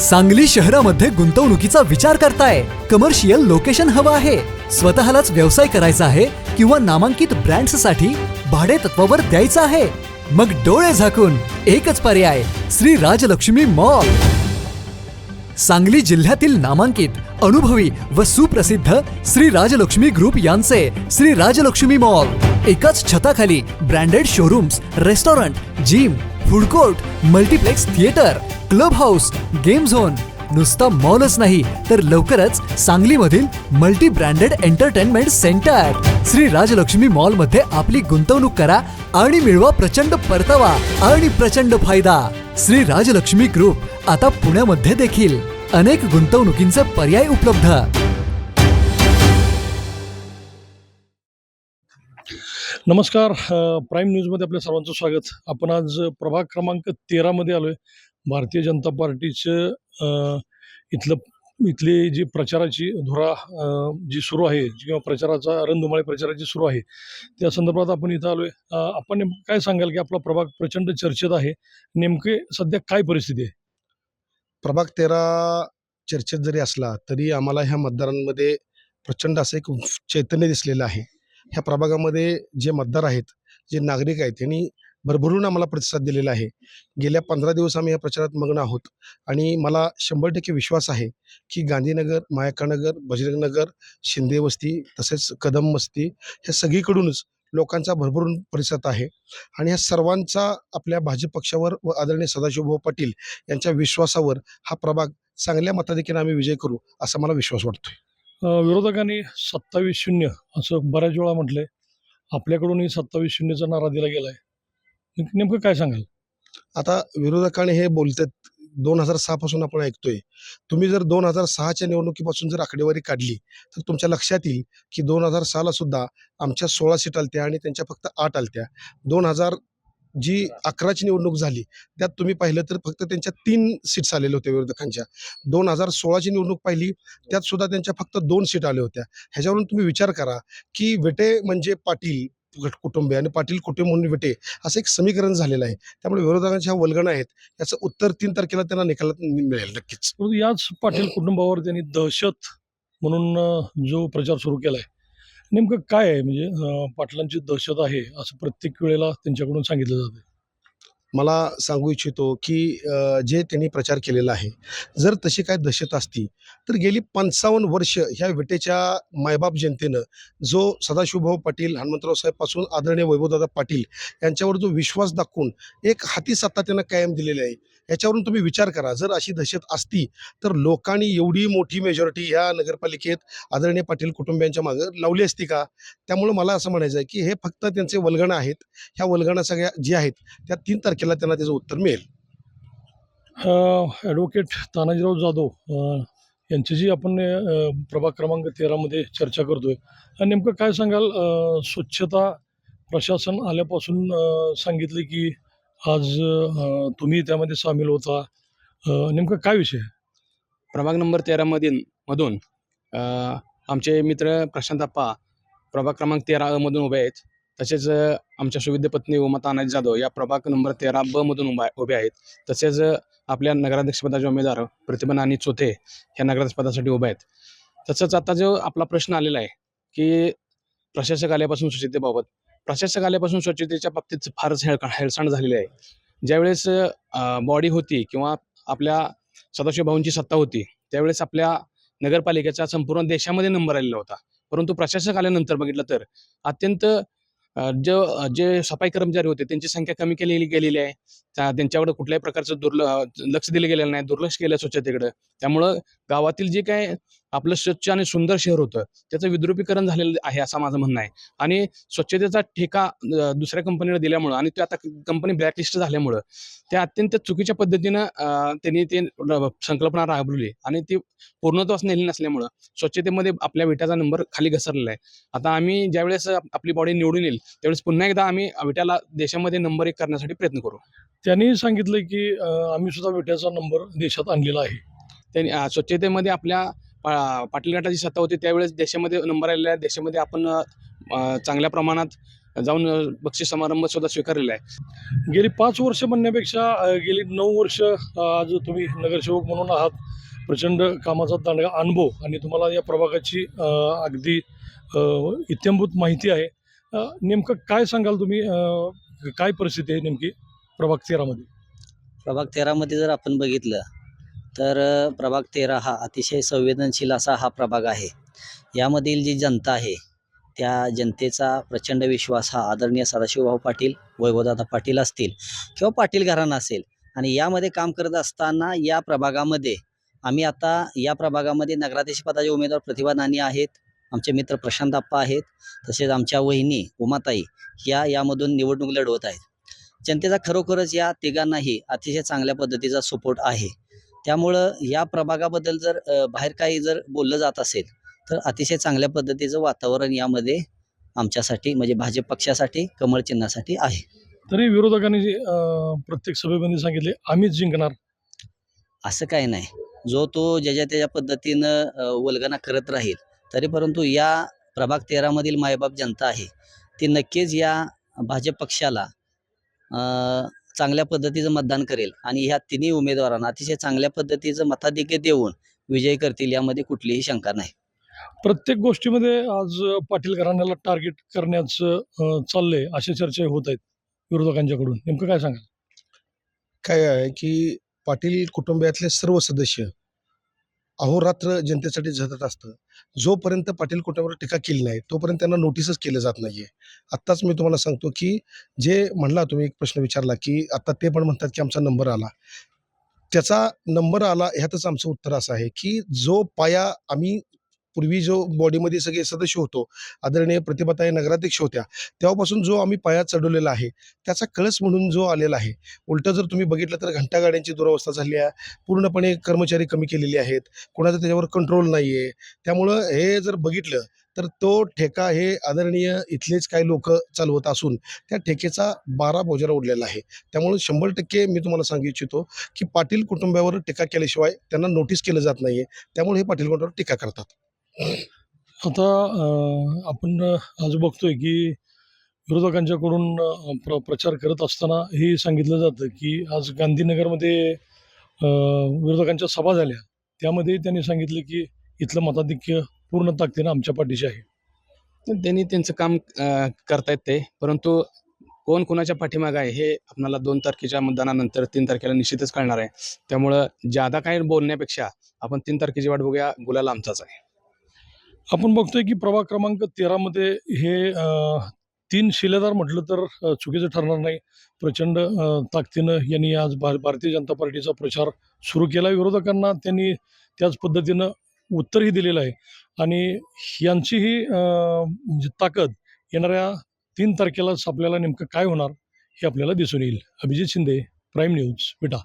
सांगली शहरामध्ये गुंतवणुकीचा विचार करताय? कमर्शियल लोकेशन हवं आहे, स्वतःलाच व्यवसाय करायचा आहे किंवा नामांकित ब्रँड्ससाठी भाडे तत्वावर द्यायचं आहे? मग डोळे झाकून एकच पर्याय, श्री राजलक्ष्मी मॉल. सांगली जिल्ह्यातील नामांकित, अनुभवी व सुप्रसिद्ध श्री राजलक्ष्मी ग्रुप यांचे श्री राजलक्ष्मी मॉल. एकाच छताखाली branded showrooms, restaurant, gym, food court, multiplex theatre, club house, game zone. नुसता मॉलच नाही तर लवकरच सांगलीमधील multi branded entertainment centre. Shri Rajalakshmi mall मध्ये आपली गुंतवणूक करा आणि मिळवा प्रचंड परतावा आणि प्रचंड फायदा. श्री राजलक्ष्मी ग्रुप आता पुण्यामध्ये देखील. अनेक गुंतवणुकींचे पर्याय उपलब्ध. नमस्कार, प्राईम न्यूजमध्ये आपल्या सर्वांचं स्वागत. आपण आज प्रभाग क्रमांक 13 मध्ये आलोय. भारतीय जनता पार्टीचं इथली जी प्रचाराची धुरा जी सुरू आहे, किंवा प्रचाराचा रणधुमाळी प्रचाराची सुरू आहे, त्या संदर्भात आपण इथं आलोय. आपण काय सांगाल की आपला प्रभाग प्रचंड चर्चेत आहे, नेमके सध्या काय परिस्थिती आहे? प्रभाग 13 चर्चेत जरी असला तरी आम्हाला ह्या मतदारांमध्ये प्रचंड असं एक चैतन्य दिसलेलं आहे. ह्या प्रभागामध्ये जे मतदार आहेत, जे नागरिक आहेत, त्यांनी भरभरून आम्हाला प्रतिसाद दिलेला आहे. गेल्या 15 दिवस आम्ही या प्रचारात मग्न आहोत आणि मला 100% विश्वास आहे की गांधीनगर, मायकानगर, बजरंगनगर, शिंदे वस्ती तसेच कदम वस्ती ह्या सगळीकडूनच लोकांचा भरभरून प्रतिसाद आहे. आणि ह्या सर्वांचा आपल्या भाजप पक्षावर व आदरणीय सदाशिवभाऊ पाटील यांच्या विश्वासावर हा प्रभाग चांगल्या मताधिक्याने आम्ही विजय करू असा मला विश्वास वाटतोय. विरोधकांनी 27-0 असं बऱ्याच वेळा म्हटलंय. आपल्याकडूनही 27-0चा नारा दिला गेलाय. नेमकं काय सांगाल? आता विरोधकांनी हे बोलतात 2006 पासून आपण ऐकतोय. तुम्ही जर 2006च्या निवडणुकीपासून जर आकडेवारी काढली तर तुमच्या लक्षात येईल की 2006ला सुद्धा आमच्या 16 सीट आलत्या आणि त्यांच्या फक्त 8 आलत्या. 2011ची निवडणूक झाली त्यात तुम्ही पाहिलं तर फक्त त्यांच्या 3 सीट्स आलेल्या होत्या विरोधकांच्या. 2016ची निवडणूक पाहिली त्यात सुद्धा त्यांच्या फक्त 2 सीट आल्या होत्या. ह्याच्यावरून तुम्ही विचार करा की विटे म्हणजे पाटील कुटुंबीय आणि पाटील कुटुंब म्हणून विटे असं एक समीकरण झालेलं आहे. त्यामुळे विरोधकांच्या वल्गना आहेत, याचं उत्तर 3 तारखेला त्यांना निकालात मिळेल नक्कीच. परंतु याच पाटील कुटुंबावर त्यांनी दहशत म्हणून जो प्रचार सुरू केलाय, नेमकं काय आहे? म्हणजे पाटलांची दहशत आहे असं प्रत्येक वेळेला त्यांच्याकडून सांगितलं जातं. मला सांगू इच्छितो की जे त्यांनी प्रचार केलेला आहे, जर तशी काय दहशत असती तर गेली 55 वर्ष ह्या विटेच्या मायबाप जनतेनं जो सदाशिवभाऊ पाटील, हनुमंतराव साहेबपासून आदरणीय वैभवदादा पाटील यांच्यावर जो विश्वास दाखवून एक हाती सत्ता त्यांना कायम दिलेली आहे, याच्यावरून तुम्ही विचार करा. जर अशी दहशत असती तर लोकांनी एवढी मोठी मेजॉरिटी ह्या नगरपालिकेत आदरणीय पाटील कुटुंबियांच्या मागं लावली असती का? त्यामुळं मला असं म्हणायचं आहे की हे फक्त त्यांचे वल्गणा आहेत. ह्या वल्गणा सगळ्या ज्या आहेत त्या 3 तारखेला त्यांना त्याचं उत्तर मिळेल. ॲडव्होकेट तानाजीराव जाधव यांची जी आपण प्रभाग क्रमांक 13 मध्ये चर्चा करतोय, नेमकं काय सांगाल? स्वच्छता प्रशासन आल्यापासून सांगितले की आज तुम्ही त्यामध्ये सामील होता. नेमकं काय विषय आहे? प्रभाग नंबर 13 मधून आमचे मित्र प्रशांत आप्पा प्रभाग क्रमांक 13 मधून उभे आहेत. तसेच आमच्या सुविद्य पत्नी उमा तानाजी जाधव या प्रभाग नंबर 13 मधून उभे आहेत. तसेच आपल्या नगराध्यक्षपदाचे उमेदवार प्रतिभा नानी चोथे ह्या नगराध्यक्षपदासाठी उभे आहेत. तसंच आता जो आपला प्रश्न आलेला आहे की प्रशासक आल्यापासून स्वच्छतेबाबत, प्रशासक आल्यापासून स्वच्छतेच्या बाबतीत फारच हेळसांड झालेली आहे. ज्यावेळेस बॉडी होती किंवा आपल्या सदाशिवभाऊंची सत्ता होती त्यावेळेस आपल्या नगरपालिकेचा संपूर्ण देशामध्ये नंबर आलेला होता. परंतु प्रशासक आल्यानंतर बघितलं तर अत्यंत जे सफाई कर्मचारी होते त्यांची संख्या कमी केलेली गेलेली आहे. त्यांच्याकडे कुठल्याही प्रकारचं लक्ष दिलं गेलेलं नाही, दुर्लक्ष केलं स्वच्छतेकडे. त्यामुळं गावातील जे काय आपलं स्वच्छ आणि सुंदर शहर होतं त्याचं विद्रुपीकरण झालेलं आहे असं माझं म्हणणं आहे. आणि स्वच्छतेचा ठेका दुसऱ्या कंपनीला दिल्यामुळं आणि ते आता कंपनी ब्लॅकलिस्ट झाल्यामुळं त्या अत्यंत चुकीच्या पद्धतीनं त्यांनी ते संकल्पना राबवली आणि ती पूर्णत्वास नेली नसल्यामुळं स्वच्छतेमध्ये आपल्या विट्याचा नंबर खाली घसरलेला आहे. आता आम्ही ज्यावेळेस आपली बॉडी निवडून येईल त्यावेळेस पुन्हा एकदा आम्ही विट्याला देशामध्ये नंबर 1 करण्यासाठी प्रयत्न करू. त्यांनी सांगितलं की आम्ही सुद्धा विट्याचा नंबर देशात आणलेला आहे. त्यांनी स्वच्छतेमध्ये आपल्या पाटील गटाची सत्ता होती त्यावेळेस देशामध्ये नंबर आलेला आहे. देशामध्ये आपण चांगल्या प्रमाणात जाऊन बक्षीस समारंभ सुद्धा स्वीकारलेला आहे. गेली 5 वर्ष म्हणण्यापेक्षा गेली 9 वर्ष आज तुम्ही नगरसेवक म्हणून आहात. प्रचंड कामाचा दांडगा अनुभव आणि तुम्हाला या प्रभागाची अगदी इत्थंभूत माहिती आहे. नेमकं काय सांगाल तुम्ही, काय परिस्थिती आहे नेमकी प्रभाग 13मध्ये? प्रभाग 13मध्ये जर आपण बघितलं तर प्रभाग 13 हा अतिशय संवेदनशील असा हा प्रभाग आहे. यामधील जी जनता आहे त्या जनतेचा प्रचंड विश्वास हा आदरणीय सदाशिवभाऊ पाटील, वैभवदादा पाटील असतील किंवा पाटील घराणा असेल. आणि यामध्ये काम करत असताना या प्रभागामध्ये आम्ही आता या प्रभागामध्ये नगराध्यक्षपदाचे उमेदवार प्रतिभा नानी आहेत, आमचे मित्र प्रशांत आप्पा आहेत, तसेच आमच्या वहिनी उमाताई यामधून निवडणूक लढवत आहेत. जनतेचा खरोखरच या तिघांनाही अतिशय चांगल्या पद्धतीचा सपोर्ट आहे. त्यामुळं या प्रभागाबद्दल जर बाहेर काही जर बोललं जात असेल तर अतिशय चांगल्या पद्धतीचं वातावरण यामध्ये आमच्यासाठी म्हणजे भाजप पक्षासाठी, कमळ चिन्हासाठी आहे. तरी विरोधकांनी प्रत्येक सभेमध्ये सांगितले आम्हीच जिंकणार. असं काही नाही. जो तो ज्याच्या त्याच्या पद्धतीनं वल्गना करत राहील. तरी परंतु या प्रभाग 13मधील मायबाप जनता आहे ती नक्कीच या भाजप पक्षाला चांगल्या पद्धतीचं मतदान करेल आणि ह्या तिन्ही उमेदवारांना अतिशय चांगल्या पद्धतीचं मताधिक्य देऊन विजयी करतील, यामध्ये कुठलीही शंका नाही. प्रत्येक गोष्टीमध्ये आज पाटील घराण्याला टार्गेट करण्याचं चाललंय, अशा चर्चा होत आहेत विरोधकांच्याकडून. नेमकं काय सांगाल? काय आहे की पाटील कुटुंबातले सर्व सदस्य अहोरात्र जनतेसाठी झटत असतं. जोपर्यंत पाटील कुटुंबावर टीका केली नाही तोपर्यंत त्यांना नोटीसच केलं जात नाहीये. आत्ताच मी तुम्हाला सांगतो की जे म्हणला तुम्ही, एक प्रश्न विचारला की आता ते पण म्हणतात की आमचा नंबर आला. त्याचा नंबर आला ह्यातच आमचं उत्तर असं आहे की जो पाया आम्ही पूर्वी जो बॉडीमध्ये सगळे सदस्य होतो, आदरणीय प्रतिभाताई नगराध्यक्ष होत्या, तेव्हापासून जो आम्ही पाया चढवलेला आहे त्याचा कळस म्हणून जो आलेला आहे. उलटं जर तुम्ही बघितलं तर घंटागाड्यांची दुरावस्था झाली आहे, पूर्णपणे कर्मचारी कमी केलेले आहेत, कोणाचं त्याच्यावर कंट्रोल नाही आहे. त्यामुळं हे जर बघितलं तर तो ठेका हे आदरणीय इथलेच काही लोक चालवत असून त्या ठेकेचा 12 बोजरा उडलेला आहे. त्यामुळे 100% मी तुम्हाला सांगू इच्छितो की पाटील कुटुंबावर टीका केल्याशिवाय त्यांना नोटीस केलं जात नाहीये. त्यामुळे हे पाटील कुटुंबावर टीका करतात. आता आपण आज बघतोय की विरोधकांच्याकडून प्रचार करत असताना हे सांगितलं जातं की आज गांधीनगरमध्ये विरोधकांच्या सभा झाल्या, त्यामध्ये त्यांनी सांगितलं की इथलं मताधिक्य पूर्ण ताकदीनं आमच्या पाठीशी आहे. तर त्यांनी त्यांचं काम करतायत ते, परंतु कोण कोणाच्या पाठीमागं आहे हे आपल्याला 2 तारखेच्या मतदानानंतर 3 तारखेला निश्चितच कळणार आहे. त्यामुळं ज्यादा काही बोलण्यापेक्षा आपण 3 तारखेची वाट बघूया, गुलाल आमचाच आहे. आपण बघतोय की प्रभाग क्रमांक 13मध्ये हे 3 शिलेदार म्हटलं तर चुकीचं ठरणार नाही. प्रचंड ताकदीनं यांनी आज भारतीय जनता पार्टीचा प्रचार सुरू केला. विरोधकांना त्यांनी त्याच पद्धतीनं उत्तरही दिलेलं आहे आणि यांची ही म्हणजे ताकद येणाऱ्या 3 तारखेलाच आपल्याला नेमकं काय होणार हे आपल्याला दिसून येईल. अभिजित शिंदे, प्राईम न्यूज, विटा.